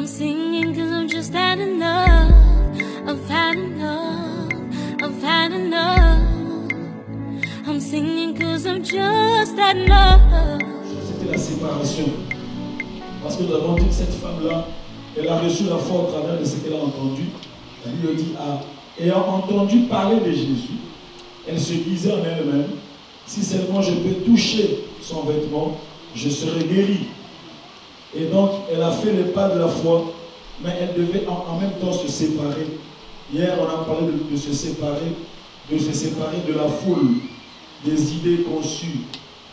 I'm singing cause I've just had enough. I've had enough. I've had enough. I'm singing cause I've just had enough. C'était la séparation. Parce que nous avons dit que cette femme-là, elle a reçu la foi au travers de ce qu'elle a entendu. La Bible dit, ayant entendu parler de Jésus, elle se disait en elle-même, si seulement je peux toucher son vêtement, je serai guérie. Et donc, elle a fait le pas de la foi, mais elle devait en même temps se séparer. Hier, on a parlé de se séparer de la foule, des idées conçues,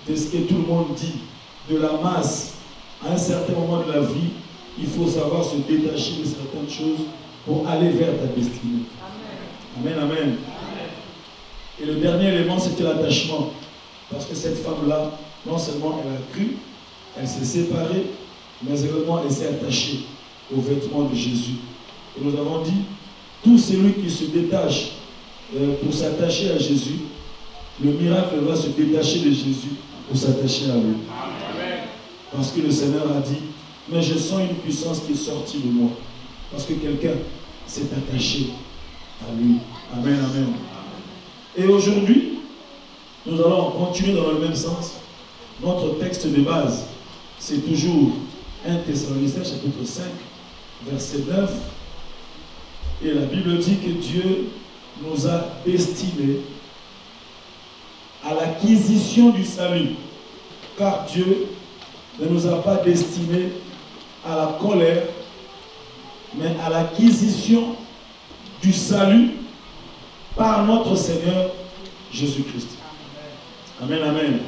de ce que tout le monde dit, de la masse. À un certain moment de la vie, il faut savoir se détacher de certaines choses pour aller vers ta destinée. Amen, amen. Amen. Et le dernier élément, c'était l'attachement. Parce que cette femme-là, non seulement elle a cru, elle s'est séparée, mais également elle s'est attachée aux vêtements de Jésus. Et nous avons dit, tout celui qui se détache pour s'attacher à Jésus, le miracle va se détacher de Jésus pour s'attacher à lui. Amen. Parce que le Seigneur a dit, mais je sens une puissance qui est sortie de moi. Parce que quelqu'un s'est attaché à lui. Amen, amen. Et aujourd'hui, nous allons continuer dans le même sens. Notre texte de base, c'est toujours 1 Thessaloniciens chapitre 5, verset 9. Et la Bible dit que Dieu nous a destinés à l'acquisition du salut. Car Dieu ne nous a pas destinés à la colère, mais à l'acquisition du salut par notre Seigneur Jésus-Christ. Amen, amen, amen.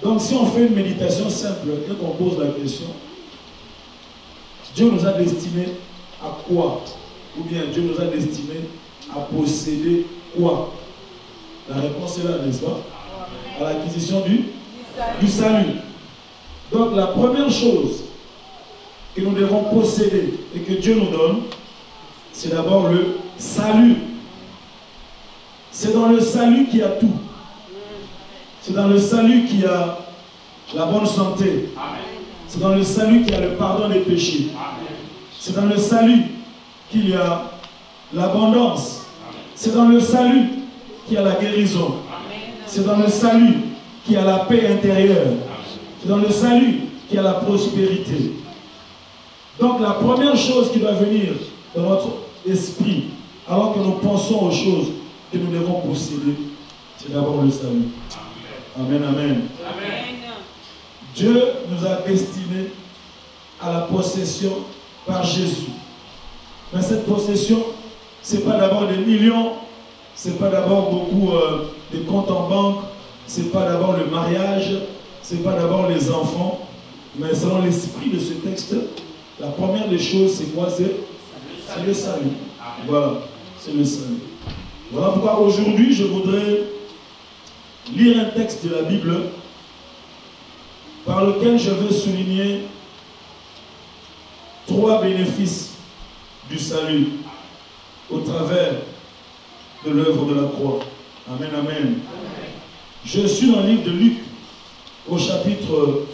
Donc si on fait une méditation simple et qu'on pose la question, Dieu nous a destinés à quoi? Ou bien Dieu nous a destinés à posséder quoi? La réponse est là, n'est-ce pas? À l'acquisition du salut. Donc la première chose que nous devons posséder et que Dieu nous donne, c'est d'abord le salut. C'est dans le salut qu'il y a tout. C'est dans le salut qu'il y a la bonne santé. C'est dans le salut qu'il y a le pardon des péchés. C'est dans le salut qu'il y a l'abondance. C'est dans le salut qu'il y a la guérison. C'est dans le salut qu'il y a la paix intérieure. C'est dans le salut qu'il y a la prospérité. Donc la première chose qui doit venir dans notre esprit, alors que nous pensons aux choses que nous devons posséder, c'est d'abord le salut. Amen, amen. Amen. Dieu nous a destinés à la possession par Jésus. Mais cette possession, ce n'est pas d'abord des millions, ce n'est pas d'abord beaucoup de comptes en banque, ce n'est pas d'abord le mariage, ce n'est pas d'abord les enfants, mais selon l'esprit de ce texte, la première des choses, c'est quoi? C'est le salut. Voilà, c'est le salut. Voilà pourquoi aujourd'hui, je voudrais lire un texte de la Bible par lequel je veux souligner 3 bénéfices du salut au travers de l'œuvre de la croix. Amen, amen, amen. Je suis dans le livre de Luc au chapitre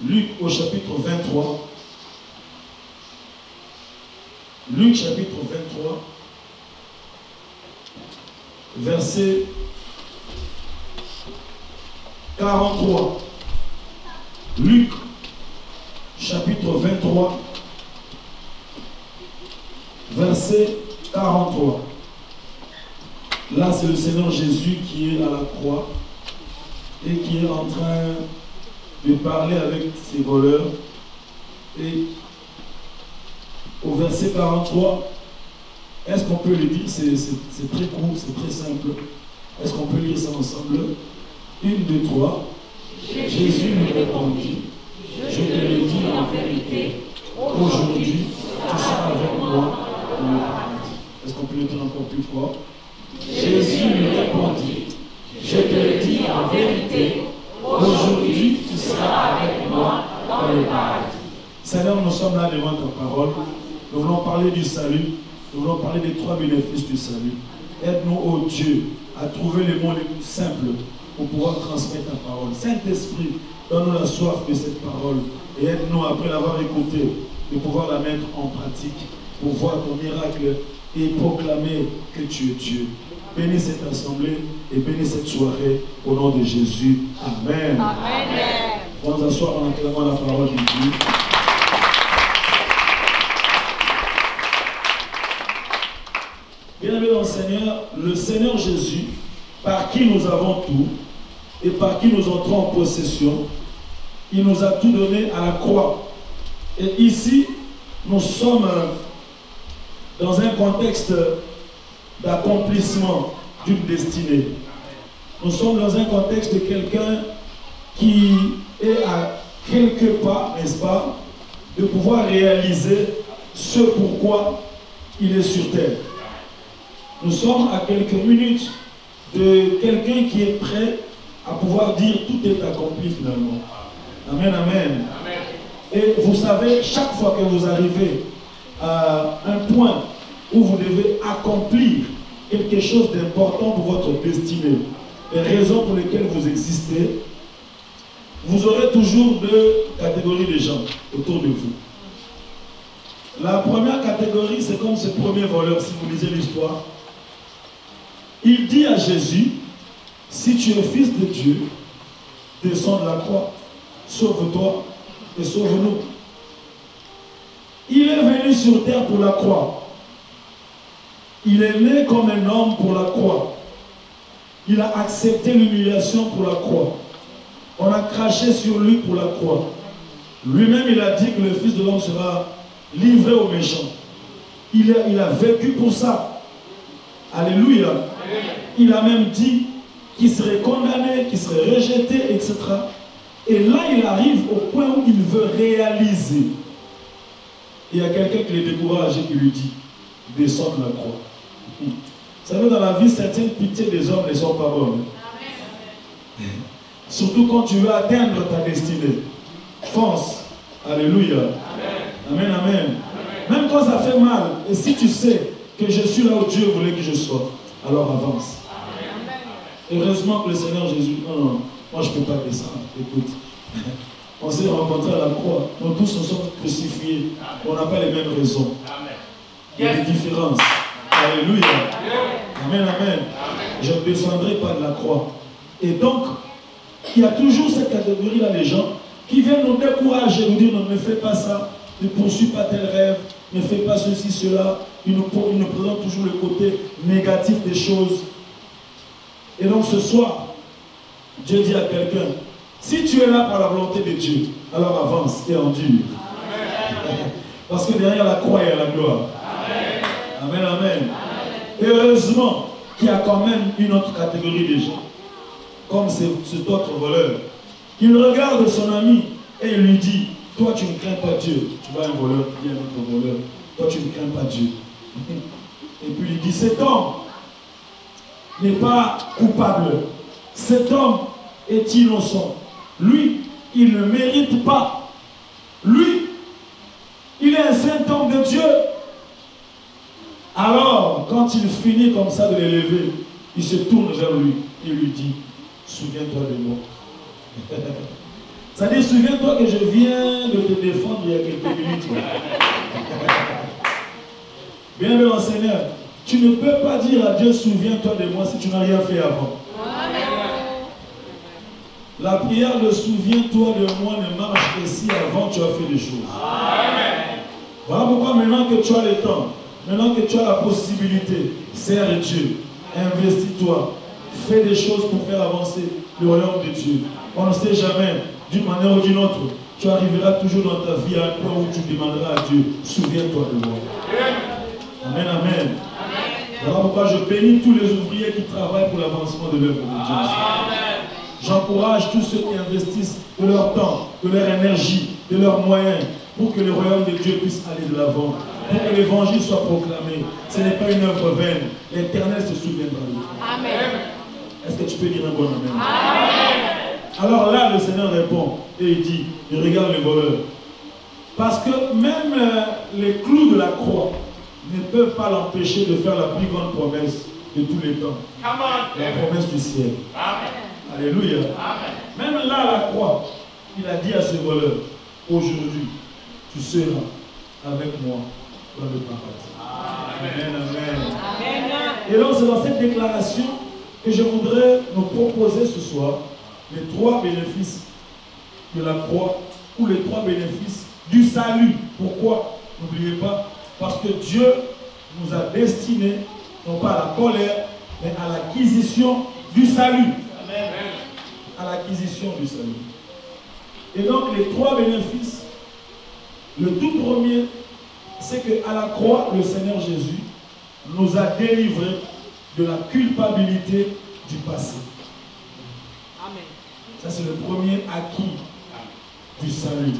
23. Luc chapitre 23, verset 43. Luc chapitre 23, verset 43. Là, c'est le Seigneur Jésus qui est à la croix et qui est en train de parler avec ses voleurs. Et au verset 43, est-ce qu'on peut le dire? C'est très court, c'est très simple. Est-ce qu'on peut lire ça ensemble? 1, 2, 3. Jésus lui répondit, je te le dis en vérité, aujourd'hui, tu seras avec moi dans le paradis. Est-ce qu'on peut le dire encore plus fort? Jésus lui répondit, je te le dis en vérité, aujourd'hui, tu seras avec moi dans le paradis. Seigneur, nous sommes là devant ta parole. Nous voulons parler du salut. Nous voulons parler des 3 bénéfices du salut. Aide-nous, ô Dieu, à trouver les mots les plus simples pour pouvoir transmettre ta parole. Saint-Esprit, donne-nous la soif de cette parole et aide-nous, après l'avoir écoutée, de pouvoir la mettre en pratique pour voir ton miracle et proclamer que tu es Dieu. Bénis cette assemblée et bénis cette soirée au nom de Jésus. Amen. Amen. On nous assoit en acclamant la parole de Dieu. Bien-aimés dans le Seigneur, le Seigneur Jésus, par qui nous avons tout et par qui nous entrons en possession, il nous a tout donné à la croix. Et ici, nous sommes dans un contexte d'accomplissement d'une destinée. Nous sommes dans un contexte de quelqu'un qui est à quelques pas, n'est-ce pas, de pouvoir réaliser ce pourquoi il est sur terre. Nous sommes à quelques minutes de quelqu'un qui est prêt à pouvoir dire tout est accompli finalement. Amen, amen. Amen. Et vous savez, chaque fois que vous arrivez à un point où vous devez accomplir quelque chose d'important pour votre destinée, les raisons pour lesquelles vous existez, vous aurez toujours deux catégories de gens autour de vous. La première catégorie, c'est comme ce premier voleur, si vous lisez l'histoire. Il dit à Jésus, si tu es fils de Dieu, descends de la croix, sauve-toi et sauve-nous. Il est venu sur terre pour la croix. Il est né comme un homme pour la croix. Il a accepté l'humiliation pour la croix. On a craché sur lui pour la croix. Lui-même, il a dit que le Fils de l'homme sera livré aux méchants. Il a vécu pour ça. Alléluia. Il a même dit qu'il serait condamné, qu'il serait rejeté, etc. Et là, il arrive au point où il veut réaliser. Il y a quelqu'un qui le décourage et qui lui dit, descends de la croix. Vous savez, dans la vie, certaines pitiés des hommes ne sont pas bonnes. Surtout quand tu veux atteindre ta destinée. Fonce. Alléluia. Amen, amen. Même quand ça fait mal, et si tu sais que je suis là où Dieu voulait que je sois, alors avance. Heureusement que le Seigneur Jésus, non, moi je ne peux pas descendre. Écoute, on s'est rencontrés à la croix. Nous tous nous sommes crucifiés. On n'a pas les mêmes raisons. Il y a des différences. Alléluia. Amen, amen. Je ne descendrai pas de la croix. Et donc, il y a toujours cette catégorie-là des gens qui viennent nous décourager, nous dire non, ne fais pas ça, ne poursuis pas tel rêve, ne fais pas ceci, cela. Ils nous présentent toujours le côté négatif des choses. Et donc ce soir, Dieu dit à quelqu'un, si tu es là par la volonté de Dieu, alors avance et endure. Parce que derrière la croix, il y a la gloire. Amen, amen. Amen. Et heureusement qu'il y a quand même une autre catégorie de gens, comme cet autre voleur. Il regarde son ami et il lui dit, toi tu ne crains pas Dieu. Tu vois un voleur, il y a un autre voleur. Toi tu ne crains pas Dieu. Et puis il dit, cet homme n'est pas coupable. Cet homme est innocent. Lui, il ne mérite pas. Lui, il est un saint homme de Dieu. Alors, quand il finit comme ça de l'élever, il se tourne vers lui et lui dit, souviens-toi de moi. C'est-à-dire, souviens-toi que je viens de te défendre il y a quelques minutes. Bien-aimé dans le Seigneur, tu ne peux pas dire à Dieu, souviens-toi de moi si tu n'as rien fait avant. Amen. La prière de souviens-toi de moi ne marche que si avant tu as fait des choses. Amen. Voilà pourquoi maintenant que tu as le temps, maintenant que tu as la possibilité, sers Dieu, investis-toi, fais des choses pour faire avancer le royaume de Dieu. On ne sait jamais, d'une manière ou d'une autre, tu arriveras toujours dans ta vie à un point où tu demanderas à Dieu, souviens-toi de moi. Amen, amen. Voilà pourquoi je bénis tous les ouvriers qui travaillent pour l'avancement de l'œuvre de Dieu. J'encourage tous ceux qui investissent de leur temps, de leur énergie, de leurs moyens, pour que le royaume de Dieu puisse aller de l'avant, pour que l'évangile soit proclamé. Ce n'est pas une œuvre vaine. L'Éternel se souviendra de toi. Amen. Est-ce que tu peux dire un bon amen? Amen. Alors là, le Seigneur répond et il dit, il regarde le voleur. Parce que même les clous de la croix ne peuvent pas l'empêcher de faire la plus grande promesse de tous les temps. La promesse du ciel. Alléluia. Même là à la croix, il a dit à ce voleur, aujourd'hui, tu seras avec moi dans le paradis. Amen, amen. Et donc c'est dans cette déclaration que je voudrais nous proposer ce soir les 3 bénéfices de la croix ou les 3 bénéfices du salut. Pourquoi? N'oubliez pas, parce que Dieu nous a destinés, non pas à la colère, mais à l'acquisition du salut. Amen. À l'acquisition du salut. Et donc les 3 bénéfices, le tout premier, c'est qu'à la croix, le Seigneur Jésus nous a délivrés de la culpabilité du passé. Amen. Ça c'est le premier acquis du salut.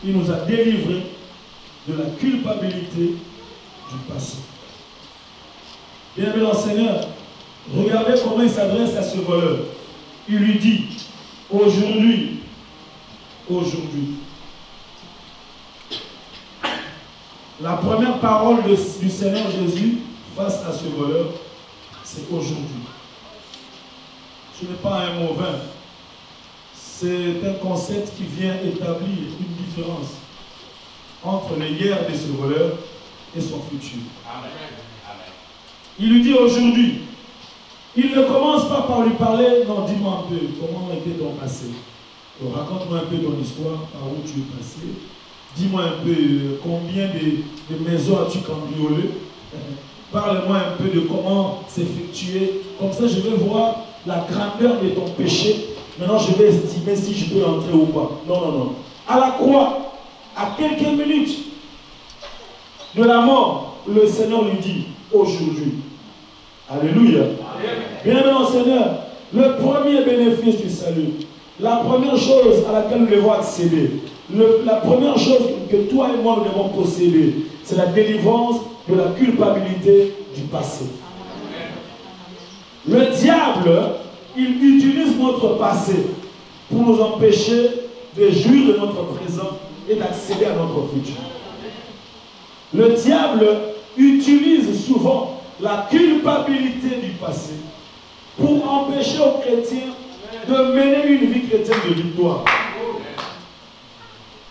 Il nous a délivrés de la culpabilité du passé. Bien-aimé dans le Seigneur, regardez comment il s'adresse à ce voleur. Il lui dit, aujourd'hui, la première parole du Seigneur Jésus face à ce voleur, c'est aujourd'hui. Ce n'est pas un mot vain. C'est un concept qui vient établir une différence entre le hier de ce voleur et son futur. Amen. Il lui dit aujourd'hui. Il ne commence pas par lui parler, non, dis-moi un peu, comment était ton passé? Raconte-moi un peu ton histoire, par où tu es passé. Dis-moi un peu combien de maisons as-tu cambriolé. Parle-moi un peu de comment s'effectuer. Comme ça, je vais voir la grandeur de ton péché. Maintenant, je vais estimer si je peux entrer ou pas. Non, non, non. À la croix, à quelques minutes de la mort, le Seigneur lui dit, aujourd'hui. Alléluia. Bien-aimé dans le Seigneur, le premier bénéfice du salut, la première chose à laquelle nous devons accéder, la première chose que toi et moi nous devons posséder, c'est la délivrance de la culpabilité du passé. Le diable, il utilise notre passé pour nous empêcher de jouir de notre présent et d'accéder à notre futur. Le diable utilise souvent la culpabilité du passé pour empêcher aux chrétiens de mener une vie chrétienne de victoire.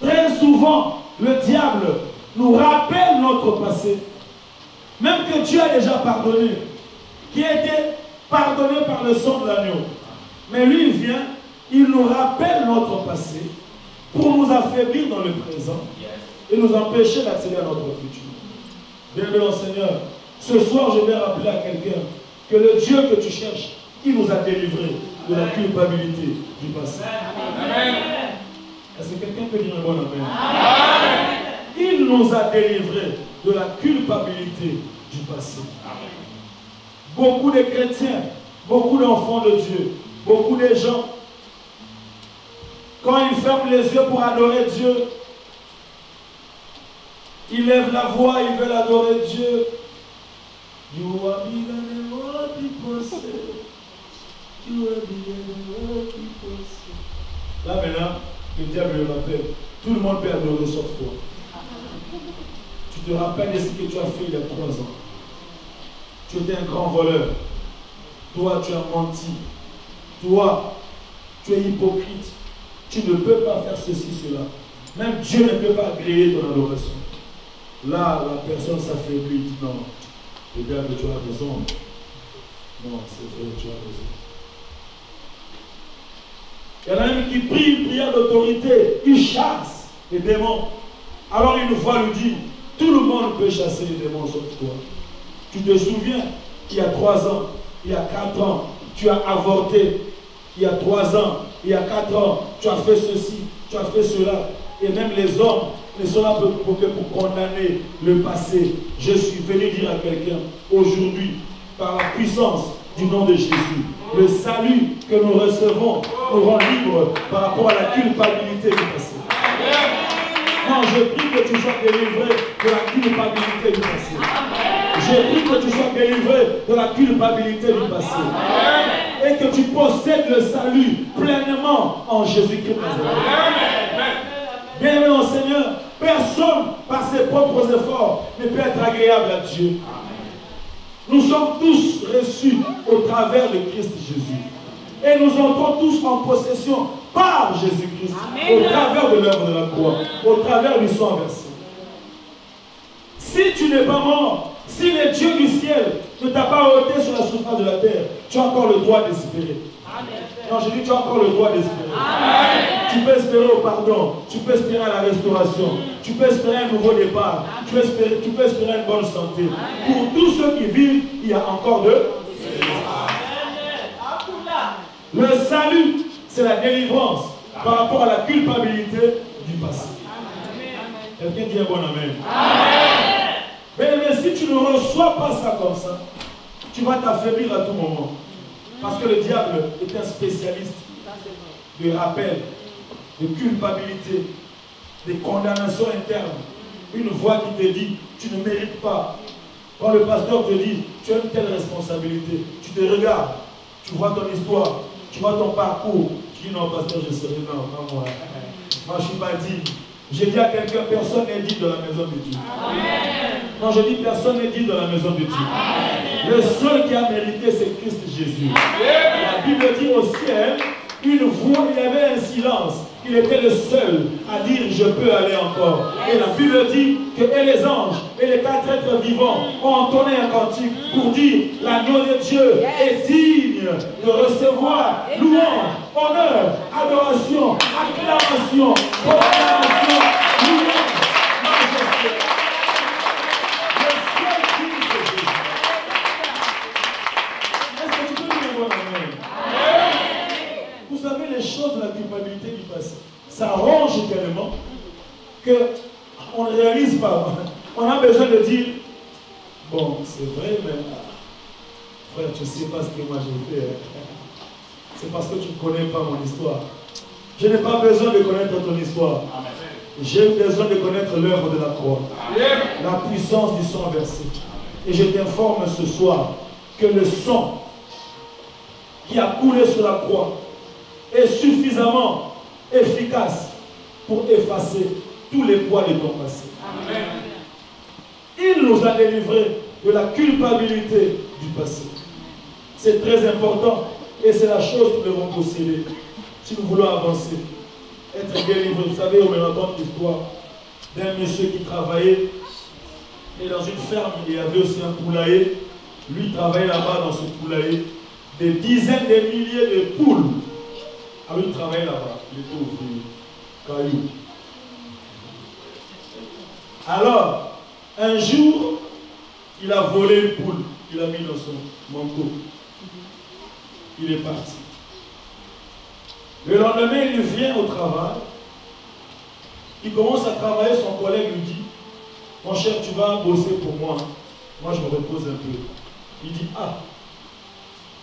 Très souvent, le diable nous rappelle notre passé, même que Dieu a déjà pardonné, qui a été pardonné par le sang de l'agneau. Mais lui, il vient, il nous rappelle notre passé pour nous affaiblir dans le présent et nous empêcher d'accéder à notre futur. Bien-aimé dans le Seigneur, ce soir, je vais rappeler à quelqu'un que le Dieu que tu cherches, il nous a délivrés de la culpabilité du passé. Amen. Est-ce que quelqu'un peut dire un bon amen? Amen. Il nous a délivrés de la culpabilité du passé. Amen. Beaucoup de chrétiens, beaucoup d'enfants de Dieu, beaucoup de gens, quand ils ferment les yeux pour adorer Dieu, ils lèvent la voix, ils veulent adorer Dieu. You are bigger than what people say. You are bigger than what people say. Là maintenant, le diable le rappelle. Tout le monde peut adorer sauf toi. Tu te rappelles de ce que tu as fait il y a 3 ans. Tu étais un grand voleur. Toi, tu as menti. Toi, tu es hypocrite. Tu ne peux pas faire ceci, cela. Même Dieu ne peut pas agréer ton adoration. Là, la personne s'affaiblit, dit non. Regarde, tu as raison. Non, c'est vrai, tu as raison. Il y en a même qui prie une prière d'autorité. Il chasse les démons. Alors une fois lui dit, tout le monde peut chasser les démons sauf toi. Tu te souviens, il y a 3 ans, il y a 4 ans, tu as avorté. Il y a 3 ans, il y a 4 ans, tu as fait ceci, tu as fait cela. Et même les hommes ne sont là pour condamner le passé. Je suis venu dire à quelqu'un, aujourd'hui, par la puissance du nom de Jésus, le salut que nous recevons nous rend libres par rapport à la culpabilité du passé. Non, je prie que tu sois délivré de la culpabilité du passé. Je prie que tu sois délivré de la culpabilité du passé. Et que tu possèdes le salut pleinement en Jésus-Christ. Bien-aimé dans le Seigneur, personne par ses propres efforts ne peut être agréable à Dieu. Nous sommes tous reçus au travers de Christ Jésus. Et Et nous entrons tous en possession par Jésus-Christ, au travers de l'œuvre de la croix, au travers du sang versé. Si tu n'es pas mort, si le Dieu du ciel ne t'a pas ôté sur la surface de la terre, tu as encore le droit d'espérer. Non, je dis tu as encore le droit d'espérer. Tu peux espérer au pardon, tu peux espérer à la restauration, tu peux espérer un nouveau départ, tu peux espérer une bonne santé. Pour tous ceux qui vivent, il y a encore de... Le salut, c'est la délivrance par rapport à la culpabilité du passé. Quelqu'un dit un bon amen. Mais si tu ne reçois pas ça comme ça, tu vas t'affaiblir à tout moment. Parce que le diable est un spécialiste de rappel, de culpabilité, de condamnation interne. Une voix qui te dit, tu ne mérites pas. Quand le pasteur te dit, tu as une telle responsabilité, tu te regardes, tu vois ton histoire, tu vois ton parcours. Tu dis, non, pasteur, je serai, non, pas moi. Moi, je ne suis pas digne. J'ai dit à quelqu'un, personne n'est digne de la maison de Dieu. Non, je dis, personne n'est digne de la maison de Dieu. Le seul qui a mérité, c'est Christ Jésus. La Bible dit au ciel, une voix, il y avait un silence. Il était le seul à dire, je peux aller encore. Et la Bible dit que et les anges et les 4 êtres vivants ont entonné un cantique pour dire, l'agneau de Dieu est digne de recevoir louange, honneur, adoration, acclamation, proclamation, louange, majesté. Le seul digne de Dieu. Est-ce que tu peux dire un bon amen? Vous savez, les choses de la culpabilité du passé, ça ronge tellement qu'on ne réalise pas. On a besoin de dire, bon, c'est vrai, mais frère, tu ne sais pas ce que moi j'ai fait. C'est parce que tu ne connais pas mon histoire. Je n'ai pas besoin de connaître ton histoire. J'ai besoin de connaître l'œuvre de la croix. La puissance du sang versé. Et je t'informe ce soir que le sang qui a coulé sur la croix est suffisamment efficace pour effacer tous les poids de ton passé. Amen. Il nous a délivrés de la culpabilité du passé. C'est très important et c'est la chose que nous devons posséder si nous voulons avancer. Être délivré. Vous savez, on me raconte l'histoire d'un monsieur qui travaillait et dans une ferme, il y avait aussi un poulailler. Lui travaillait là-bas dans ce poulailler. Des dizaines de milliers de poules. Alors il travaillait là-bas, il était ouvrier, caillou. Alors, un jour, il a volé une poule, il a mis dans son manteau. Il est parti. Le lendemain, il vient au travail. Il commence à travailler, son collègue lui dit, mon cher, tu vas bosser pour moi. Moi, je me repose un peu. Il dit, ah,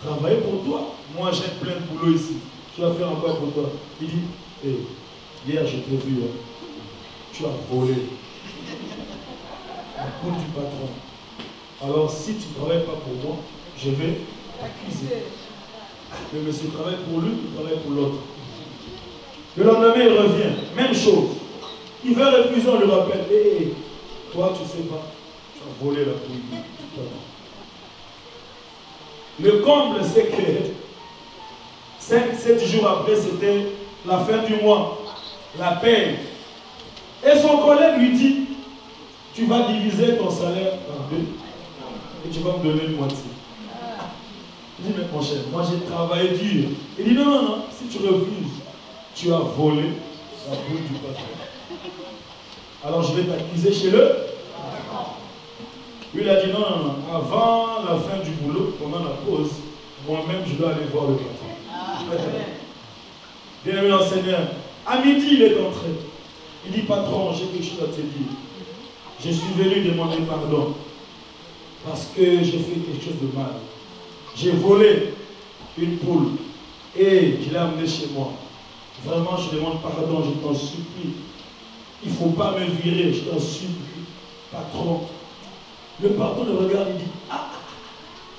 travailler pour toi? Moi, j'ai plein de boulot ici. Tu vas faire encore pour toi. Il dit, hey, hier je t'ai vu, hein. Tu as volé la poule du patron. Alors si tu ne travailles pas pour moi, je vais t'accuser. Le monsieur travaille pour lui, il travaille pour l'autre. Le lendemain, il revient, même chose. Il veut refuser, on le rappelle. Hey, toi, tu ne sais pas, tu as volé la poule du patron. Le comble, c'est que 5-7 jours après, c'était la fin du mois, la paye. Et son collègue lui dit, tu vas diviser ton salaire par 2 et tu vas me donner une moitié. Il dit, mais mon cher, moi j'ai travaillé dur. Il dit, non, non, non, si tu refuses, tu as volé la poule du patron. Alors je vais t'accuser chez le. Lui, il a dit, non, non, non, avant la fin du boulot, pendant la pause, moi-même je dois aller voir le patron. Bien-aimé dans le Seigneur, à midi il est entré. Il dit, patron, j'ai quelque chose à te dire. Je suis venu demander pardon parce que j'ai fait quelque chose de mal. J'ai volé une poule et je l'ai amenée chez moi. Vraiment, je demande pardon, je t'en supplie. Il ne faut pas me virer, je t'en supplie, patron. Le patron le regarde et dit, ah,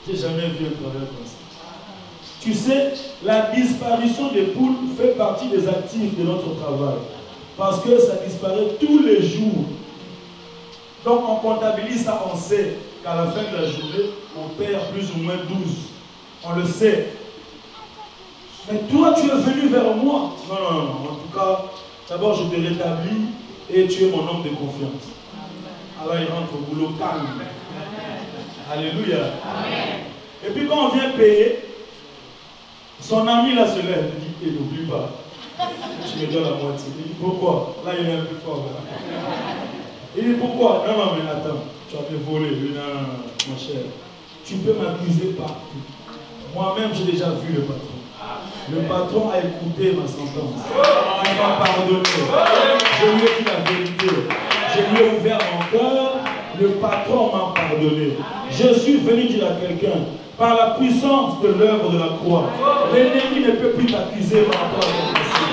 j'ai jamais vu un travail comme ça. Tu sais, la disparition des poules fait partie des actifs de notre travail. Parce que ça disparaît tous les jours. Donc on comptabilise ça, on sait qu'à la fin de la journée, on perd plus ou moins 12. On le sait. Mais toi, tu es venu vers moi. Non, non, non. En tout cas, d'abord, je te rétablis et tu es mon homme de confiance. Alors, il rentre au boulot calme. Alléluia. Amen. Et puis, quand on vient payer, son ami là se lève et dit, il n'oublie pas. Tu me donnes la moitié. Il dit, pourquoi? Là, il est un peu fort. Il dit, pourquoi? Non, non, mais attends, tu as fait voler. Il dit, non, non, non, ma chère. Tu peux m'accuser partout. Moi-même, j'ai déjà vu le patron. Le patron a écouté ma sentence. Il m'a pardonné. Je lui ai dit la vérité. Je lui ai ouvert mon cœur. Le patron m'a pardonné. Je suis venu dire à quelqu'un, par la puissance de l'œuvre de la croix, l'ennemi ne peut plus t'accuser par rapport à ton passé.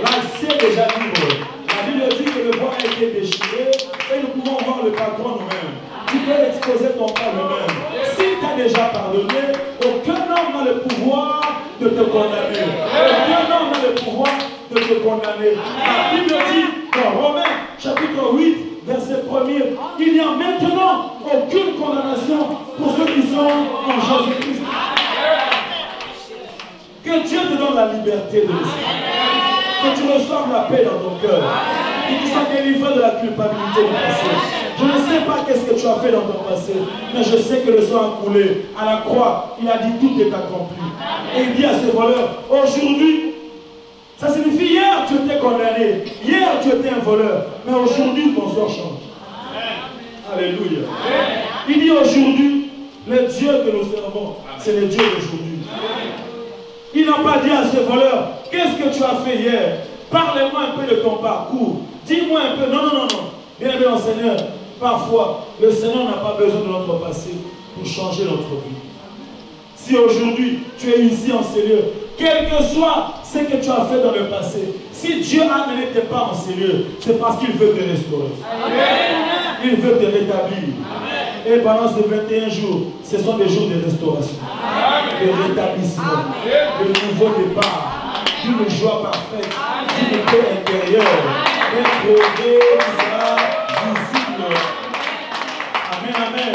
Là, c'est déjà libre. La Bible dit que le bois a été déchiré et nous pouvons voir le patron nous-mêmes. Tu peux exposer ton cas lui-même. Si tu as déjà pardonné, aucun homme n'a le pouvoir de te condamner. Aucun homme n'a le pouvoir de te condamner. La Bible dit dans Romains chapitre 8, verset 1er, il n'y a maintenant aucune condamnation pour ceux qui sont en Jésus-Christ. Que Dieu te donne la liberté de l'esprit. Que tu reçoives la paix dans ton cœur. Et que tu sois délivré de la culpabilité du passé. Je ne sais pas qu'est-ce que tu as fait dans ton passé, mais je sais que le sang a coulé. À la croix, il a dit tout est accompli. Et il dit à ce voleur, aujourd'hui, ça signifie hier tu étais condamné, hier tu étais un voleur, mais aujourd'hui ton sort change. Alléluia. Il dit aujourd'hui, le Dieu que nous servons, c'est le Dieu d'aujourd'hui. Il n'a pas dit à ce voleur, qu'est-ce que tu as fait hier? Parlez-moi un peu de ton parcours. Dis-moi un peu. Non, non, non, non. Bien aimé Seigneur, parfois, le Seigneur n'a pas besoin de notre passé pour changer notre vie. Si aujourd'hui, tu es ici en ces lieux, quel que soit ce que tu as fait dans le passé, si Dieu a amené tes pas en ces lieux, c'est parce qu'il veut te restaurer. Amen. Il veut te rétablir. Amen. Et pendant ces 21 jours, ce sont des jours de restauration, de rétablissement, de nouveau départ, d'une joie parfaite, d'une paix intérieure, d'un progrès qui sera visible. Amen, amen.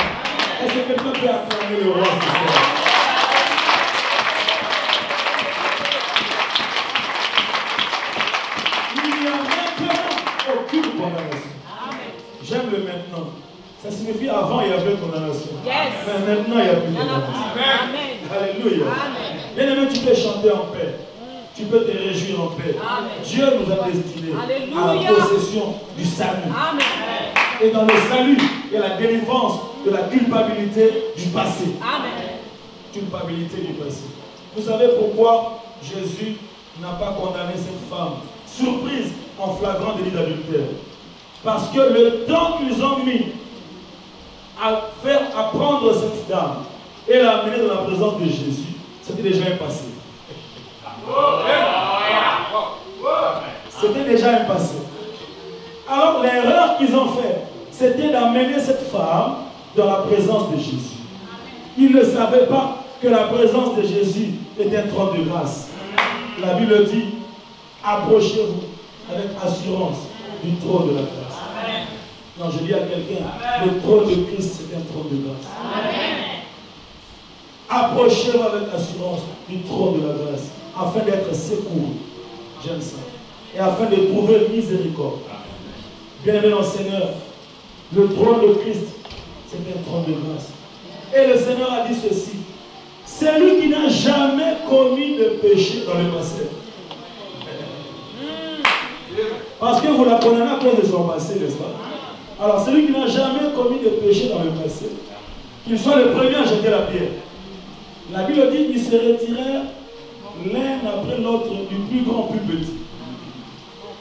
Est-ce que quelqu'un peut acclamer le roi ce soir? J'aime le maintenant. Ça signifie avant il y avait condamnation. Yes. Mais maintenant il n'y a plus de condamnation. Amen. Alléluia. Bien aimé, tu peux chanter en paix. Tu peux te réjouir en paix. Amen. Dieu nous a destinés à la possession du salut. Amen. Et dans le salut, il y a la délivrance de la culpabilité du passé. Amen. Culpabilité du passé. Vous savez pourquoi Jésus n'a pas condamné cette femme surprise en flagrant délit d'adultère? Parce que le temps qu'ils ont mis à prendre cette dame et l'amener dans la présence de Jésus, c'était déjà un passé. C'était déjà un passé. Alors l'erreur qu'ils ont faite, c'était d'amener cette femme dans la présence de Jésus. Ils ne savaient pas que la présence de Jésus était un trône de grâce. La Bible dit, approchez-vous avec assurance du trône de la grâce. Non, je dis à quelqu'un, le trône de Christ, c'est un trône de grâce. Approchez-vous avec assurance du trône de la grâce, afin d'être secouru. J'aime ça. Et afin de trouver miséricorde. Bien-aimé dans le Seigneur, le trône de Christ, c'est un trône de grâce. Et le Seigneur a dit ceci, c'est lui qui n'a jamais commis de péché dans le passé. Parce que vous la condamnez à cause de son passé, n'est-ce pas? Alors celui qui n'a jamais commis de péché dans le passé, qu'il soit le premier à jeter la pierre. La Bible dit qu'ils se retirèrent l'un après l'autre, du plus grand au plus petit.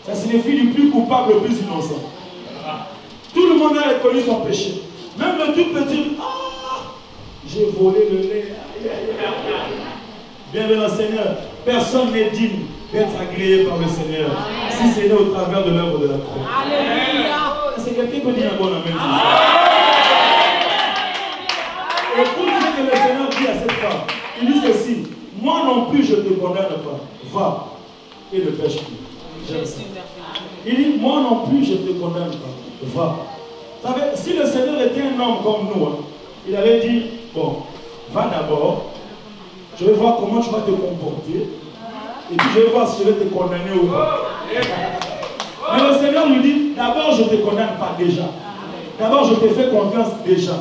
Ça signifie du plus coupable au plus innocent. Tout le monde a reconnu son péché. Même le tout petit, j'ai volé le lait. Bienvenue au Seigneur. Personne n'est digne d'être agréé par le Seigneur si c'est né au travers de l'œuvre de la croix. Alléluia. C'est quelqu'un qui peut dire un bon amen. Écoute ce que le Seigneur dit à cette femme. Il dit ceci, moi non plus je ne te condamne pas. Va et ne pêche plus. J'aime ça. Il dit, moi non plus je ne te condamne pas. Va. Vous savez, si le Seigneur était un homme comme nous, il allait dire, bon, va d'abord, je vais voir comment tu vas te comporter Et puis je vais voir si je vais te condamner ou pas. Mais le Seigneur lui dit, d'abord je ne te condamne pas déjà. D'abord je te fais confiance déjà.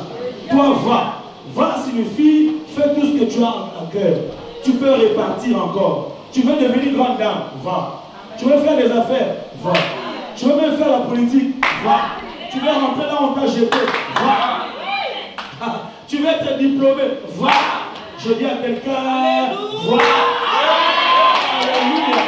Toi va. Va signifie, fais tout ce que tu as en cœur. Tu peux répartir encore. Tu veux devenir grande dame, va. Tu veux faire des affaires, va. Tu veux même faire la politique, va. Tu veux rentrer là où on t'a jeté, va. Tu veux être diplômé, va. Je dis à quelqu'un, va. Alléluia.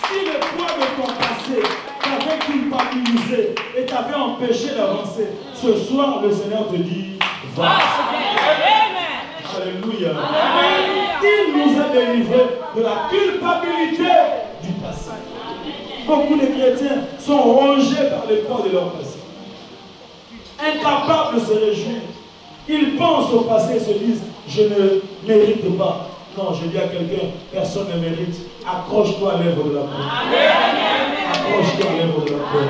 Si le poids de ton passé t'avait culpabilisé et t'avait empêché d'avancer, ce soir le Seigneur te dit, va. Alléluia. Il nous a délivrés de la culpabilité du passé. Beaucoup de chrétiens sont rongés par le poids de leur passé. Incapables de se réjouir. Ils pensent au passé et se disent, je ne mérite pas. Non, je dis à quelqu'un, personne ne mérite. Accroche-toi à l'œuvre de la croix. Accroche-toi à l'œuvre de la croix.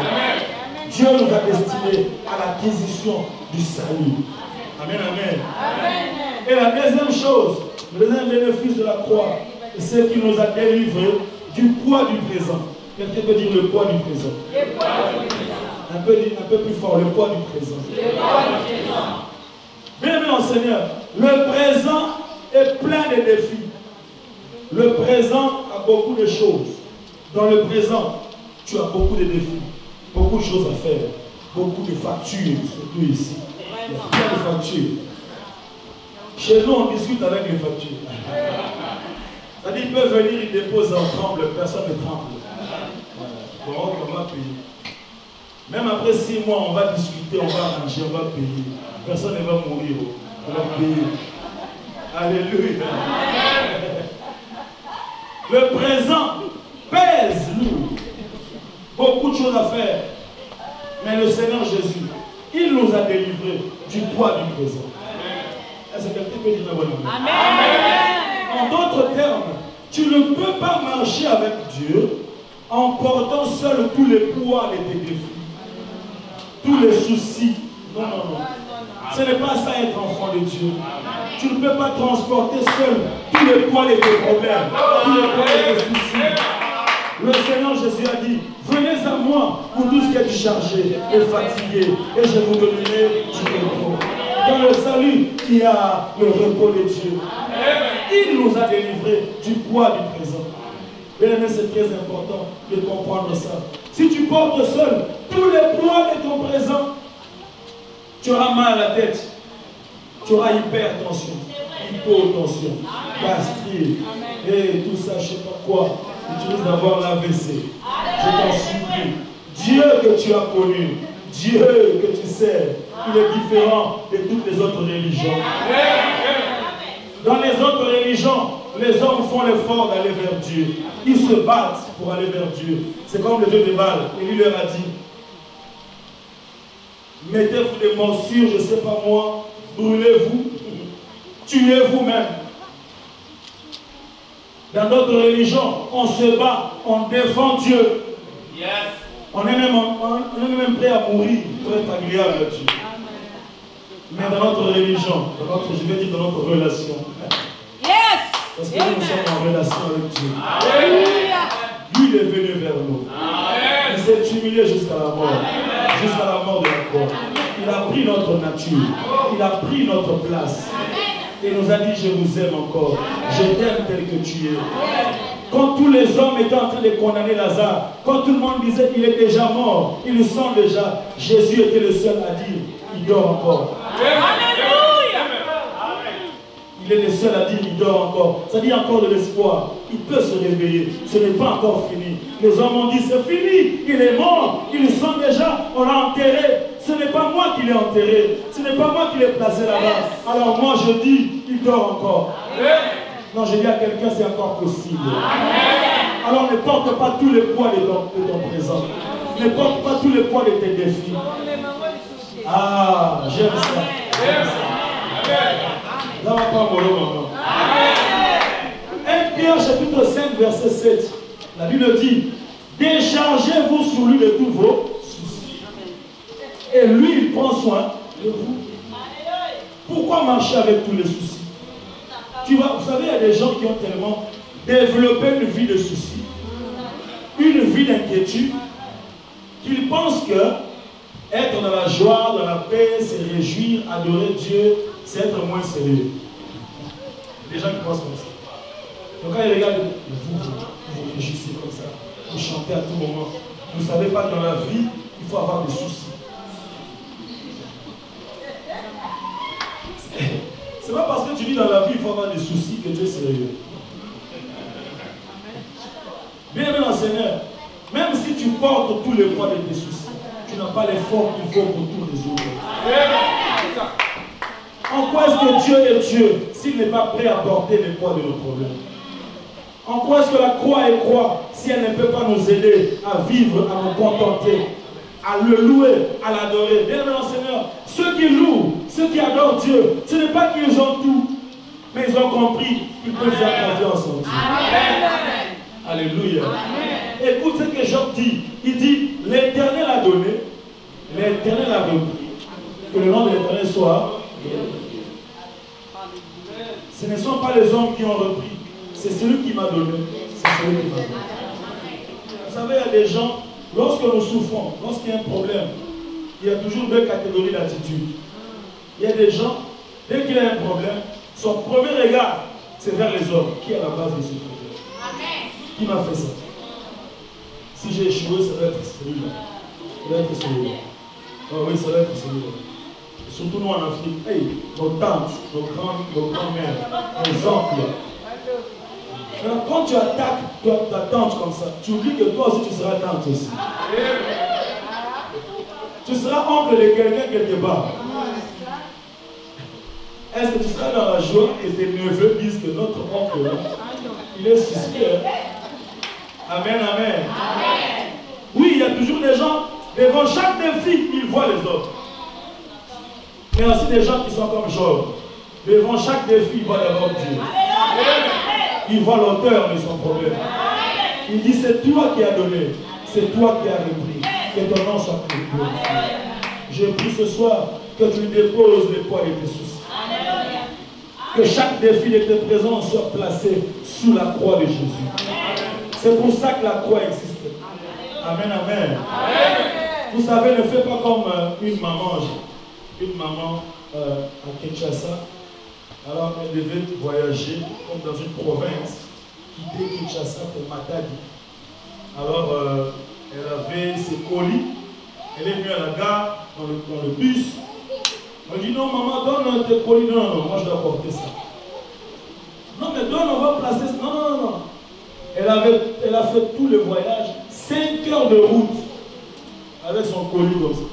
Dieu nous a destinés à l'acquisition du salut. Amen, amen. Et la deuxième chose, le deuxième bénéfice de la croix, c'est qu'il nous a délivrés du poids du présent. Quelqu'un peut dire le poids du présent. Un peu plus fort, le poids du présent. Bien aimé en Seigneur, le présent est plein de défis. Le présent a beaucoup de choses. Dans le présent, tu as beaucoup de défis, beaucoup de choses à faire, beaucoup de factures, surtout ici. Il y a plein de factures. Chez nous, on discute avec les factures. C'est-à-dire, ils peuvent venir, ils déposent en tremble, personne ne tremble. Donc, on va payer. Même après 6 mois, on va discuter, on va manger, on va payer. Personne ne va mourir. On va payer. Alléluia. Le présent pèse lourd. Beaucoup de choses à faire. Mais le Seigneur Jésus, il nous a délivrés du poids du présent. Est-ce que quelqu'un peut dire amen? En d'autres termes, tu ne peux pas marcher avec Dieu en portant seul tous les poids et tes défis, tous les soucis. Non, non, non. Ce n'est pas ça être enfant de Dieu. Tu ne peux pas transporter seul tous les poids et tes problèmes, tous les poids et tes soucis. Le Seigneur Jésus a dit, venez à moi pour tout ce qui est chargé et fatigué, et je vous donnerai du repos. Dans le salut, il y a le repos de Dieu. Il nous a délivrés du poids du présent. Bien aimé, c'est très important de comprendre ça. Si tu portes seul tous les poids de ton présent, tu auras mal à la tête, tu auras hypertension, hypotension, gastrite, et tout ça, je ne sais pas quoi. Tu risques d'avoir l'AVC. Je t'en supplie. Dieu que tu as connu, Dieu que tu sais, il est différent de toutes les autres religions. Dans les autres religions, les hommes font l'effort d'aller vers Dieu. Ils se battent pour aller vers Dieu. C'est comme le Dieu de Baal. Et lui leur a dit, mettez-vous des morsures, je ne sais pas moi, brûlez-vous, tuez-vous même. Dans notre religion, on se bat, on défend Dieu. Yes. On est même prêt à mourir pour être agréable à Dieu. Mais dans notre religion, je vais dire dans notre relation. Yes. Parce que nous sommes en relation avec Dieu. Amen. Lui, il est venu vers nous. Amen. Il s'est humilié jusqu'à la mort. Amen. Jusqu'à la mort de la croix. Il a pris notre nature. Il a pris notre place. Et nous a dit, je vous aime encore. Je t'aime tel que tu es. Quand tous les hommes étaient en train de condamner Lazare, quand tout le monde disait qu'il est déjà mort, il le sent déjà, Jésus était le seul à dire, il dort encore. Alléluia. Il est le seul à dire, il dort encore. Ça dit encore de l'espoir. Il peut se réveiller. Ce n'est pas encore fini. Les hommes ont dit, c'est fini. Il est mort. Il le sent déjà. On l'a enterré. Ce n'est pas moi qui l'ai enterré. Ce n'est pas moi qui l'ai placé là-bas. Alors moi je dis, il dort encore. Non, je dis à quelqu'un, c'est encore possible. Alors ne porte pas tous les poids de ton présent. Ne porte pas tous les poids de tes défis. Ah, j'aime ça. J'aime ça. Là, on va pas mourir maintenant. 1 Pierre chapitre 5, verset 7. La Bible dit, déchargez-vous sur lui de tous vos soucis. Et lui, il prend soin de vous. Pourquoi marcher avec tous les soucis? Vous savez, il y a des gens qui ont tellement développer une vie de soucis, une vie d'inquiétude, qu'ils pensent que être dans la joie, dans la paix, se réjouir, adorer Dieu, c'est être moins sérieux. Les gens qui pensent comme ça. Donc quand ils regardent, vous réjouissez comme ça, vous chantez à tout moment. Vous ne savez pas que dans la vie, il faut avoir des soucis. C'est pas parce que tu vis dans la vie, il faut avoir des soucis que Dieu est sérieux. Bien aimé dans le Seigneur, même si tu portes tous les poids de tes soucis, tu n'as pas l'effort qu'il faut pour tous les autres. En quoi est-ce que Dieu est Dieu s'il n'est pas prêt à porter les poids de nos problèmes? En quoi est-ce que la croix est croix si elle ne peut pas nous aider à vivre, à nous contenter, à le louer, à l'adorer? Bien aimé dans le Seigneur, ceux qui louent, ceux qui adorent Dieu, ce n'est pas qu'ils ont tout, mais ils ont compris qu'ils peuvent faire confiance en Dieu. Amen. Alléluia. Amen. Écoute ce que Job dit. Il dit, l'Éternel a donné, l'Éternel a repris. Que le nom de l'Éternel soit. Ce ne sont pas les hommes qui ont repris. C'est celui qui m'a donné. C'est celui qui m'a donné. Vous savez, il y a des gens, lorsque nous souffrons, lorsqu'il y a un problème, il y a toujours deux catégories d'attitude. Il y a des gens, dès qu'il y a un problème, son premier regard, c'est vers les hommes. Qui est à la base de ce problème? Qui m'a fait ça? Si j'ai échoué, ça va être celui-là. Ça va être celui-là. Oh oui, ça va être celui-là. Surtout nous en Afrique. Hey, nos tantes, nos grands-mères, nos oncles. Alors, quand tu attaques ta tante comme ça, tu oublies que toi aussi tu seras tante aussi. Tu seras oncle de quelqu'un quelque part. Est-ce que tu seras dans la joie et tes neveux disent que notre oncle, il est suspect? Amen, amen. Amen. Oui, il y a toujours des gens, devant chaque défi, ils voient les autres. Mais aussi des gens qui sont comme Job. Devant chaque défi, ils voient d'abord Dieu. Ils voient l'auteur de son problème. Il dit, c'est toi qui as donné, c'est toi qui as repris. Que ton nom soit glorifié. Je prie ce soir que tu déposes les poids de tes soucis. Que chaque défi de tes présents soit placé sous la croix de Jésus. C'est pour ça que la croix existe. Amen, amen. Vous savez, ne faites pas comme une maman. Une maman à Kinshasa. Alors, elle devait voyager comme dans une province, quitter Kinshasa pour Matadi. Alors, elle avait ses colis. Elle est venue à la gare, dans le bus. Elle dit, non, maman, donne tes colis. Non, non, moi je dois porter ça. Non, mais donne, on va placer ça. Non, non, non, non. Elle a fait tout le voyage, 5 heures de route, avec son colis comme ça.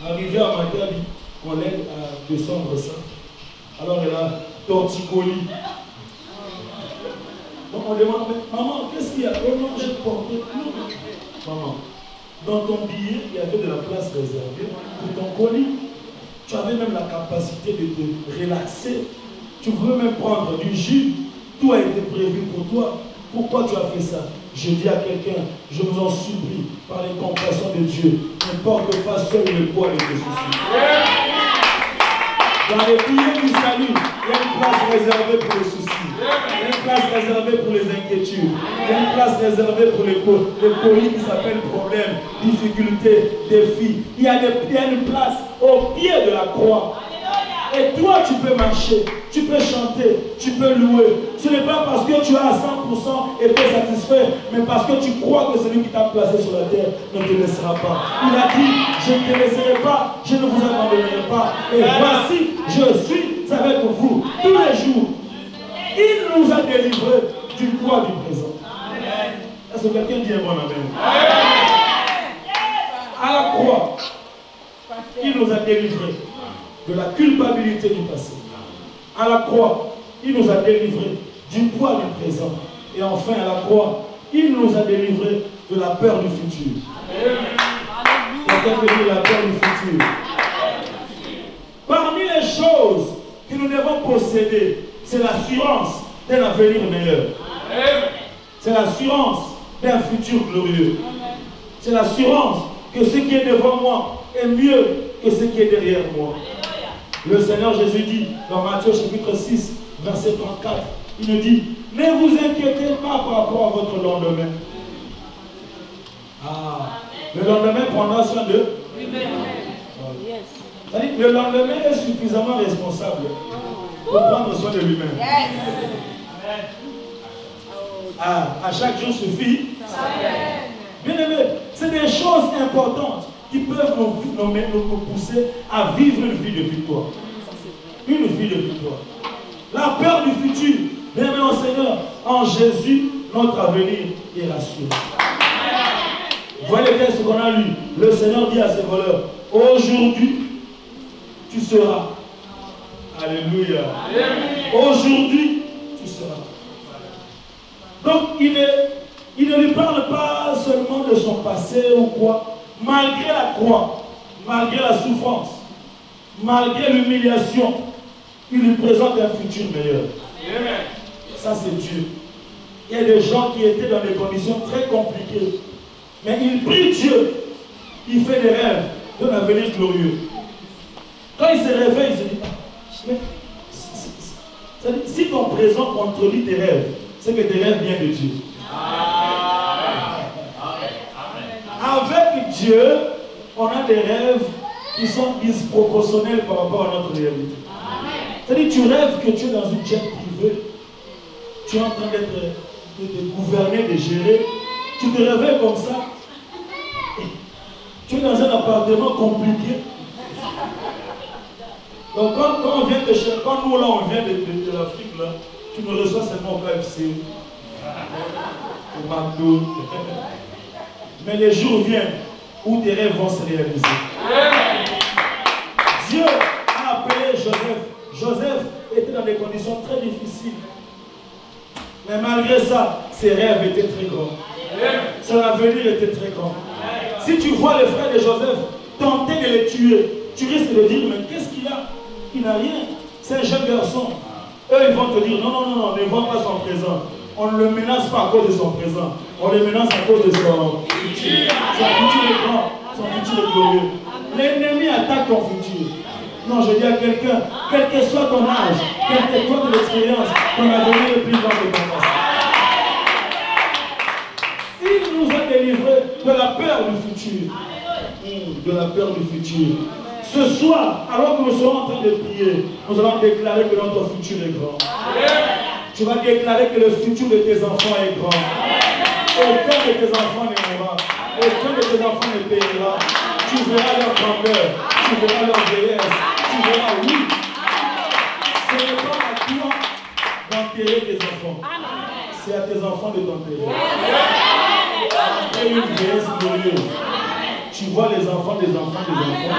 Arrivée à Matadi, on l'aide à descendre ça. Alors elle a torticolis. Donc on demande, maman, qu'est-ce qu'il y a? Oh non, j'ai porté tout. Maman, dans ton billet, il y avait de la place réservée pour ton colis. Tu avais même la capacité de te relaxer. Tu voulais même prendre du jus. Tout a été prévu pour toi. Pourquoi tu as fait ça? Je dis à quelqu'un, je vous en supplie, par les compassions de Dieu, ne porte pas seul le poids de tes soucis. Dans les prières du salut, il y a une place réservée pour les soucis. Il y a une place réservée pour les inquiétudes. Il y a une place réservée pour les colis qui s'appellent problèmes, difficultés, défis. Il y a une place au pied de la croix. Et toi, tu peux marcher, tu peux chanter, tu peux louer. Ce n'est pas parce que tu as à 100% été satisfait, mais parce que tu crois que celui qui t'a placé sur la terre ne te laissera pas. Il a dit, je ne te laisserai pas, je ne vous abandonnerai pas. Et voici, je suis avec vous tous les jours. Il nous a délivrés du poids du présent. Est-ce que quelqu'un dit un bon amen? À la croix, il nous a délivrés de la culpabilité du passé. À la croix, il nous a délivrés du poids du présent. Et enfin, à la croix, il nous a délivrés de la peur du futur. Quelqu'un peut dire la peur du futur. Parmi les choses que nous devons posséder, c'est l'assurance d'un avenir meilleur. C'est l'assurance d'un futur glorieux. C'est l'assurance que ce qui est devant moi est mieux que ce qui est derrière moi. Le Seigneur Jésus dit dans Matthieu chapitre 6, verset 34, il nous dit, ne vous inquiétez pas par rapport à votre lendemain. Ah, le lendemain prendra soin de lui-même. C'est-à-dire que le lendemain est suffisamment responsable pour prendre soin de lui-même. Ah, à chaque jour suffit. Bien aimé, c'est des choses importantes qui peuvent nous pousser à vivre une vie de victoire. Une vie de victoire. La peur du futur, bien aimé au Seigneur, en Jésus, notre avenir est rassuré. Voyez le texte qu'on a lu. Le Seigneur dit à ses voleurs, aujourd'hui, tu seras. Alléluia. Aujourd'hui, tu seras. Donc, il ne lui parle pas seulement de son passé ou quoi. Malgré la croix, malgré la souffrance, malgré l'humiliation, il lui présente un futur meilleur. Ça, c'est Dieu. Il y a des gens qui étaient dans des conditions très compliquées. Mais il prie Dieu. Il fait des rêves d'un avenir glorieux. Quand il se réveille, il se dit, mais si ton présent contredit tes rêves, c'est que tes rêves viennent de Dieu. Avec Dieu, on a des rêves qui sont disproportionnels par rapport à notre réalité. C'est-à-dire, tu rêves que tu es dans une jet privée, tu es en train de gouverner, de gérer, tu te réveilles comme ça, tu es dans un appartement compliqué. Donc quand on vient de chez, quand nous là on vient de l'Afrique là, tu nous reçois seulement au KFC, au McDo. Mais les jours viennent où tes rêves vont se réaliser. Dieu a appelé Joseph. Joseph était dans des conditions très difficiles. Mais malgré ça, ses rêves étaient très grands. Son avenir était très grand. Si tu vois les frères de Joseph tenter de les tuer, tu risques de dire, mais qu'est-ce qu'il a? Il n'a rien. C'est un jeune garçon. Eux, ils vont te dire, non, non, non, non, ne vois pas son présent. On ne le menace pas à cause de son présent. On le menace à cause de son futur. Son futur est grand. Son futur est glorieux. L'ennemi attaque ton futur. Non, je dis à quelqu'un, quel que soit ton âge, quelle que soit ton expérience, ton avenir est plus grand que ton passé. Il nous a délivrés de la peur du futur. De la peur du futur. Ce soir, alors que nous serons en train de prier, nous allons déclarer que notre futur est grand. Tu vas déclarer que le futur de tes enfants est grand. Aucun de tes enfants ne mourra. Aucun de tes enfants ne périra. Tu verras leur grandeur. Tu verras leur vieillesse. Tu verras, oui. Ce n'est pas à toi d'enterrer tes enfants. C'est à tes enfants de t'enterrer. Après une vieillesse glorieuse, tu vois les enfants des enfants des enfants.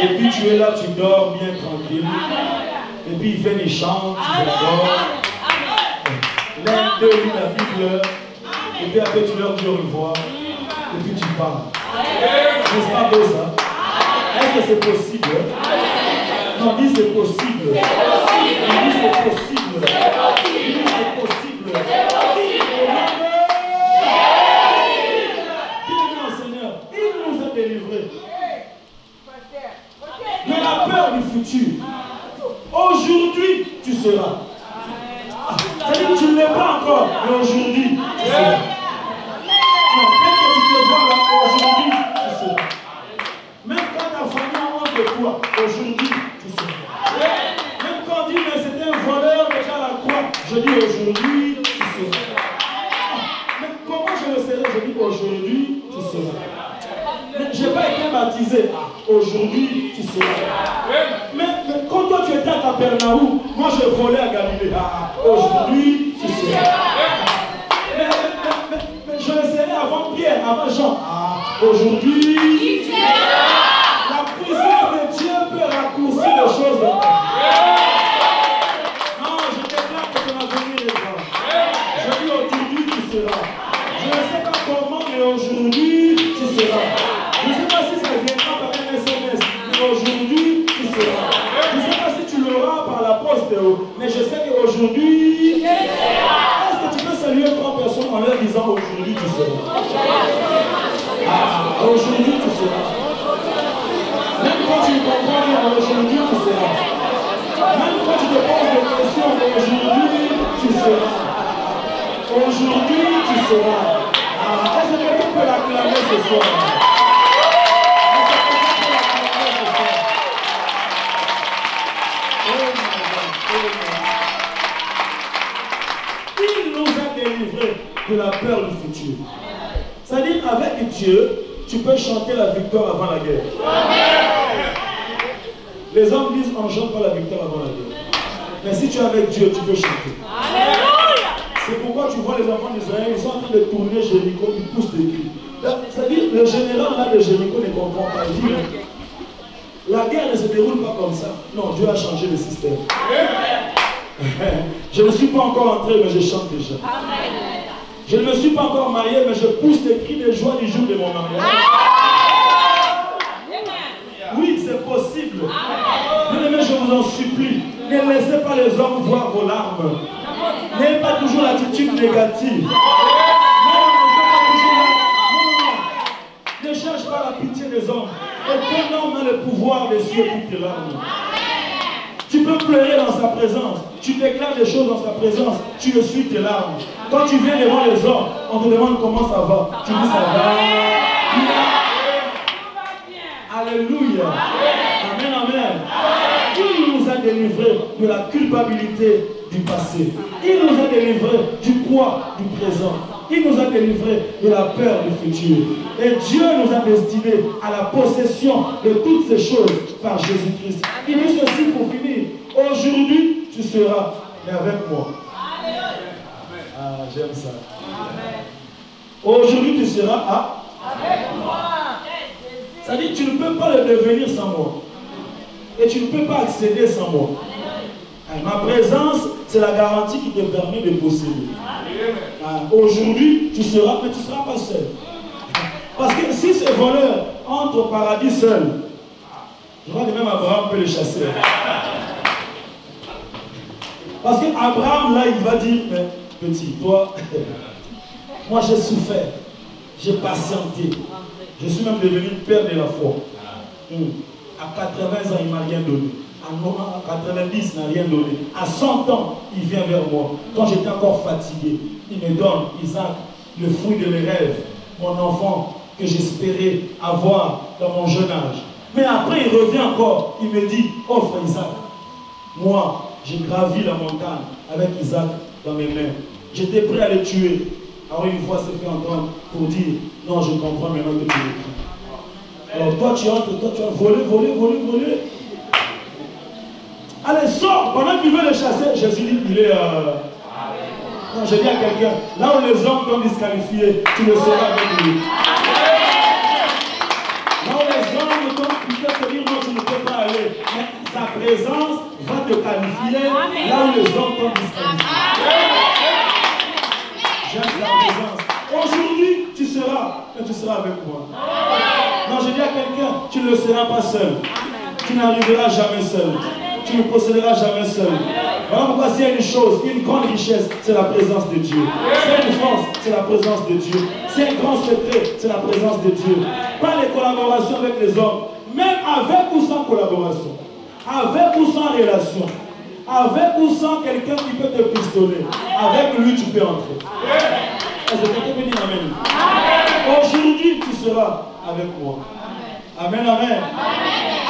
Et puis tu es là, tu dors bien tranquille. Et puis ils viennent, ils chantent, ils adorent. L'un d'eux lit la Bible. Et puis après tu leur dis au revoir. Et puis tu pars. N'est-ce pas beau ça? Est-ce que c'est possible? Non, dis c'est possible. Dis c'est possible. Dis c'est possible. Dis-le Seigneur, il nous a délivrés de la peur du futur. Aujourd'hui, tu seras. C'est-à-dire que tu ne l'es pas encore, mais aujourd'hui, tu seras. Non, dès que tu te vois là, aujourd'hui, tu seras. Même quand ta famille a honte de toi, aujourd'hui, tu seras. Même quand on dit, mais c'était un voleur déjà à la croix, je dis aujourd'hui, tu seras. Mais comment je le serai? Je dis aujourd'hui, tu seras. Je n'ai pas été baptisé. Aujourd'hui, tu seras. Mais quand toi tu étais à Capernaum, moi je volais à Galilée. Aujourd'hui, tu seras. Mais je le serai avant Pierre, avant Jean. Aujourd'hui, la puissance de Dieu peut raccourcir les choses. Non, je déclare que ton avenir est grand. Je dis aujourd'hui, tu seras. Je ne sais pas comment, mais aujourd'hui, tu seras. Je ne sais pas si ça viendra par un SMS, mais aujourd'hui, tu seras. Je ne sais pas si tu l'auras par la poste, mais je sais qu'aujourd'hui, est-ce que tu peux saluer 3 personnes en leur disant aujourd'hui, tu seras? Aujourd'hui, tu seras. Même quand tu comprends rien, aujourd'hui, tu seras. Même quand tu te poses des questions, aujourd'hui, tu seras. Aujourd'hui, tu seras. Est-ce que quelqu'un peut l'acclamer ce soir? Il nous a délivrés de la peur du futur. C'est-à-dire, avec Dieu, tu peux chanter la victoire avant la guerre. Les hommes disent on ne chante pas la victoire avant la guerre. Mais si tu es avec Dieu, tu peux chanter. C'est pourquoi tu vois les enfants d'Israël, ils sont en train de tourner Jéricho, ils poussent des cris. C'est-à-dire, le général là de Jéricho ne comprend pas. Il dit, la guerre ne se déroule pas comme ça. Non, Dieu a changé le système. Je ne suis pas encore entré, mais je chante déjà. Je ne me suis pas encore marié, mais je pousse des cris de joie du jour de mon mariage. Oui, c'est possible. Bien-aimés, je vous en supplie, ne laissez pas les hommes voir vos larmes. N'ayez pas toujours l'attitude négative. Non. Ne cherche pas la pitié des hommes. Aucun homme n'a le pouvoir des cieux pour tes larmes. Tu peux pleurer dans sa présence. Tu déclares des choses dans sa présence. Tu essuies tes larmes. Quand tu viens devant les hommes, on te demande comment ça va. Tu dis ça va. Alléluia. Amen, amen. Il nous a délivrés de la culpabilité du passé. Il nous a délivrés du poids du présent. Il nous a délivrés de la peur du futur. Et Dieu nous a destinés à la possession de toutes ces choses par Jésus-Christ. Il dit ceci pour finir. Aujourd'hui, tu seras avec moi. Ah, j'aime ça. Aujourd'hui, tu seras avec moi. C'est-à-dire, tu ne peux pas le devenir sans moi. Et tu ne peux pas accéder sans moi. Ma présence, c'est la garantie qui te permet de posséder. Aujourd'hui, tu seras, mais tu ne seras pas seul. Parce que si ce voleur entre au paradis seul, je crois que même Abraham peut le chasser. Parce qu'Abraham, là, il va dire, mais petit, toi, moi j'ai souffert, j'ai patienté. Je suis même devenu père de la foi. À 80 ans, il ne m'a rien donné. À 90, il n'a rien donné. À 100 ans, il vient vers moi. Quand j'étais encore fatigué, il me donne, Isaac, le fruit de mes rêves, mon enfant que j'espérais avoir dans mon jeune âge. Mais après, il revient encore, il me dit, offre Isaac. Moi, j'ai gravi la montagne avec Isaac dans mes mains. J'étais prêt à le tuer. Alors une fois, c'est fait entendre pour dire, non, je comprends maintenant que tu le cries. Alors toi, tu entres, toi, tu as volé. Allez, sors. Pendant qu'il veut le chasser, Jésus dit, il est... Non, je dis à quelqu'un, là où les hommes t'ont disqualifié, tu le seras avec lui. Là où les hommes t'ont poussé à te dire, non, tu ne peux pas aller. Mais sa présence va te qualifier là où les hommes t'ont disqualifié. J'aime sa présence. Aujourd'hui, tu seras, et tu seras avec moi. Non, je dis à quelqu'un, tu ne le seras pas seul. Tu n'arriveras jamais seul. Tu ne posséderas jamais seul. Voilà pourquoi s'il y a une chose, une grande richesse, c'est la présence de Dieu. S'il y a une force, c'est la présence de Dieu. S'il y a un grand secret, c'est la présence de Dieu. Pas les collaborations avec les hommes, même avec ou sans collaboration. Avec ou sans relation. Avec ou sans quelqu'un qui peut te pistonner. Avec lui, tu peux entrer. Est-ce que quelqu'un peut dire amen? Aujourd'hui, tu seras avec moi. Amen, amen.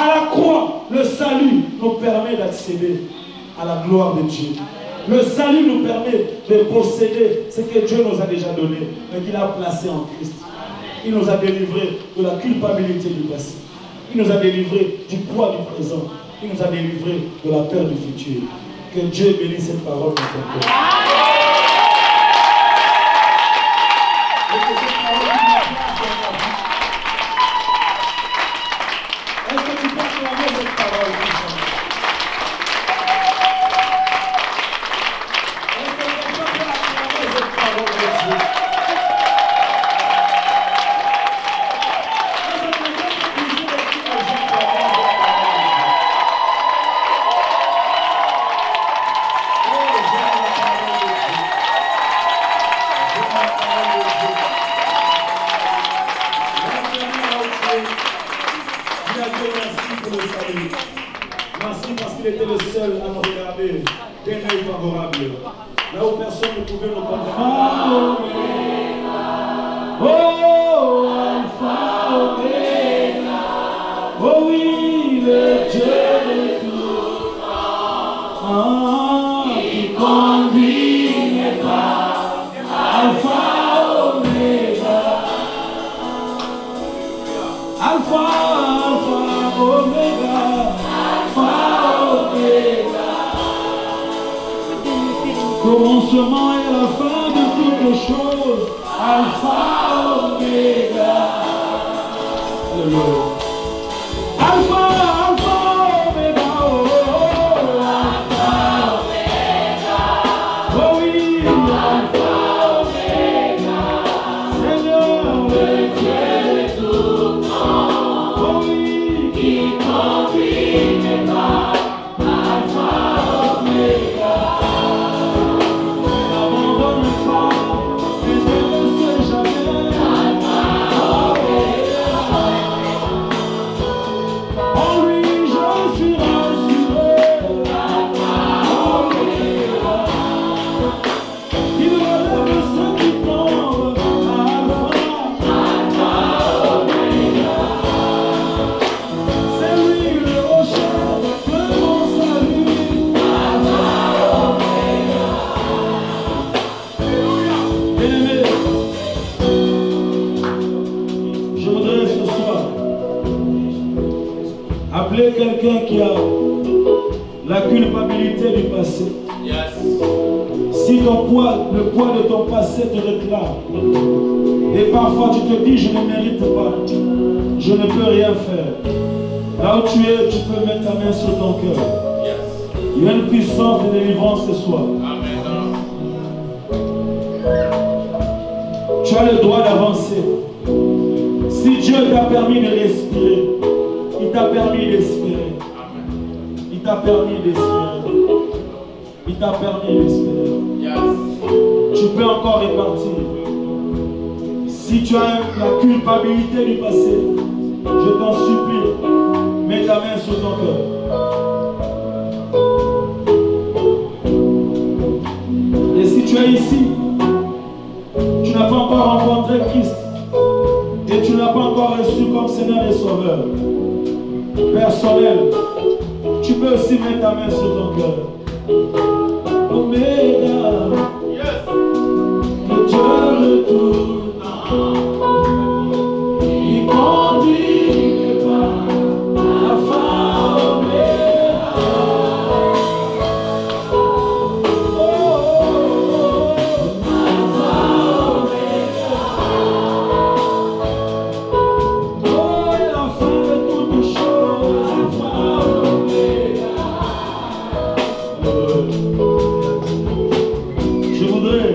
À la croix, le salut nous permet d'accéder à la gloire de Dieu. Le salut nous permet de posséder ce que Dieu nous a déjà donné, mais qu'il a placé en Christ. Il nous a délivrés de la culpabilité du passé. Il nous a délivrés du poids du présent. Il nous a délivrés de la peur du futur. Que Dieu bénisse cette parole dans ton cœur. Merci parce qu'il était le seul à nous regarder d'un œil favorable. Là où personne ne pouvait nous comprendre. Oh, Alpha, Omega. Oh oui, le Dieu de tout. Ah, qui conduit mes pas. Alpha, Omega. Alpha, Alpha, Omega. Alpha, Omega. Commencement et la fin de toutes choses. Alpha, Omega. Alléluia. Alpha, Alpha, Omega. Oh, Alpha, Omega. Oh oui, Alpha, Omega. Seigneur, le Dieu de tout temps. Oh oui, qui conduit mes pas. Alpha, Omega. N'abandonne pas, et ne laisse jamais. Alpha, Omega. En lui, je suis rassuré. Alpha, Omega. Il relève ceux qui tombent. Alpha, Omega. C'est lui le rocher de mon salut. Alpha, Omega. Bien-aimé, je voudrais ce soir appeler quelqu'un qui a la culpabilité du passé. Si le poids de ton passé te réclame, et parfois tu te dis je ne mérite pas, je ne peux rien faire. Là où tu es, tu peux mettre ta main sur ton cœur. Il y a une puissance de délivrance ce soir. Tu as le droit d'avancer. Si Dieu t'a permis de respirer, il t'a permis d'espérer. Il t'a permis d'espérer. Il t'a permis d'espérer. Tu peux encore repartir. Si tu as la culpabilité du passé, je t'en supplie, mets ta main sur ton cœur. Et si tu es ici, tu n'as pas encore rencontré Christ et tu n'as pas encore reçu comme Seigneur et Sauveur personnel, tu peux aussi mettre ta main sur ton cœur. Omega, le Dieu de tout temps, il conduit mes pas. Alpha, Omega. Oh, Alpha, Omega. Oh, et la fin de toutes choses. Alpha, Omega. Je voudrais,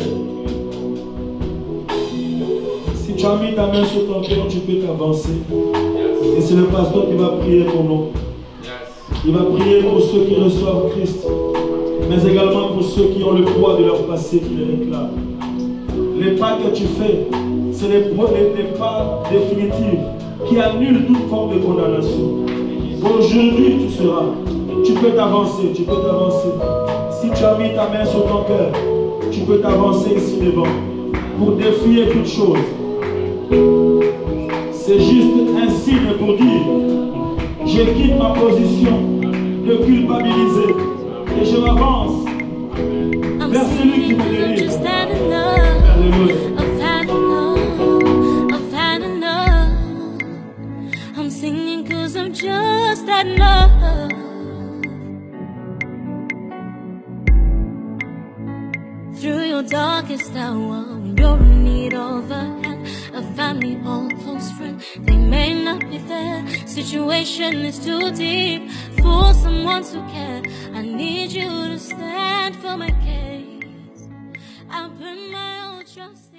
si tu as mis ta main sur ton cœur, tu peux t'avancer. Et c'est le pasteur qui va prier pour nous. Il va prier pour ceux qui reçoivent Christ, mais également pour ceux qui ont le poids de leur passé qui les réclament. Les pas que tu fais, c'est les pas définitifs qui annulent toute forme de condamnation. Aujourd'hui, tu peux t'avancer, tu peux t'avancer. Si tu as mis ta main sur ton cœur, tu peux t'avancer ici devant pour défier toute chose. C'est juste un signe pour dire, je quitte ma position de culpabiliser et je m'avance vers celui qui me délivre. Alléluia. I'm singing 'cause I'm just that love. Through your darkest hour, when you're in need of a hand, a family or close friend, they may not be there. Situation is too deep for someone to care. I need you to stand for my case. I put my own trust in